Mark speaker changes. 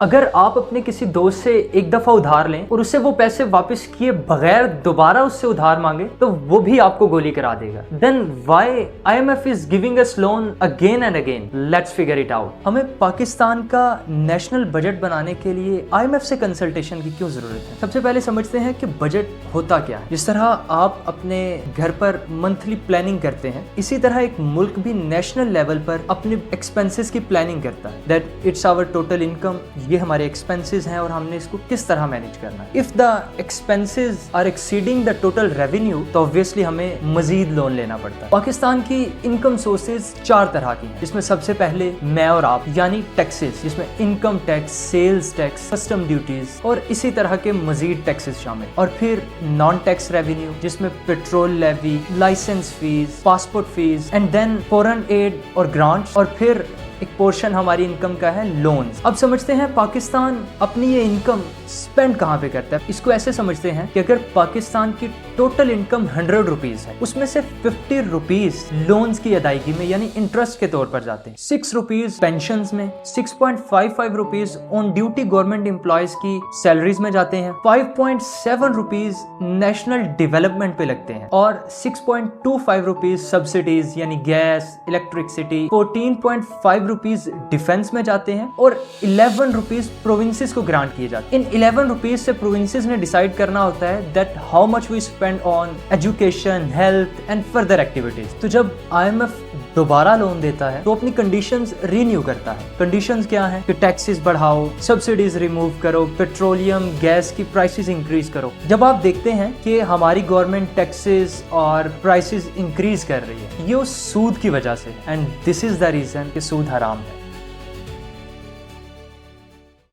Speaker 1: अगर आप अपने किसी दोस्त से एक दफा उधार लें और उसे वो पैसे वापस किए बगैर दोबारा उससे उधार मांगे तो वो भी आपको गोली करा देगा। Then why IMF is giving us loan again and again? Let's figure it out. हमें पाकिस्तान का नेशनल बजट बनाने के लिए IMF से कंसल्टेशन की क्यों जरूरत है? सबसे पहले समझते हैं कि बजट होता क्या है। जिस तरह आप अपने घर पर मंथली प्लानिंग करते हैं, इसी तरह एक मुल्क भी नेशनल लेवल पर अपने एक्सपेंसेस की प्लानिंग करता है। That it's our total income, ये हमारे एक्सपेंसेस हैं और हमने इसको किस तरह मैनेज करना है। If the expenses are exceeding the total revenue तो ऑब्वियसली हमें मजीद लोन लेना पड़ता है। पाकिस्तान की इनकम सोर्सेज 4 तरह की हैं, जिसमें सबसे पहले मैं और आप यानी टैक्सेस, जिसमें income tax, sales tax, custom duties और इसी तरह के मजीद टैक्सेस शामिल। और फिर नॉन टैक्स रेवेन्यू, जिसमें petrol levy, licence fees, passport fees and then foreign aid और ग्रांट्स, और फिर एक पोर्शन हमारी इनकम का है लोन्स। अब समझते हैं पाकिस्तान अपनी ये इनकम स्पेंड कहाँ पे करता है। इसको ऐसे समझते हैं कि अगर पाकिस्तान की टोटल इनकम 100 रुपीज है, उसमें से 50 रुपीज लोन्स की अदायगी में यानी इंटरेस्ट के तौर पर जाते हैं, 6 रुपीज पेंशन में, 6.55 rupees on duty government employees की सैलरीज में जाते हैं, 5.7 रुपीज नेशनल डेवलपमेंट पे लगते हैं और 6.25 रुपीज सब्सिडीज यानी गैस, इलेक्ट्रिसिटी, 14.5 रुपीज डिफेंस में जाते हैं और 11 रुपीज प्रोविंसेस को ग्रांट किए जाते हैं। इन 11 रुपीज से प्रोविंसेस ने डिसाइड करना होता है that how much we spend on education, health and further activities. तो जब IMF दोबारा लोन देता है तो अपनी कंडीशंस रीन्यू करता है। कंडीशंस क्या हैं कि टैक्सेस बढ़ाओ, सब्सिडीज रिमूव करो, पेट्रोलियम गैस की प्राइसेस इंक्रीज करो। जब आप देखते हैं कि हमारी गवर्नमेंट टैक्सेस और प्राइसेस इंक्रीज कर रही है, ये उस सूद की वजह से, and this is the reason कि सूद हराम है।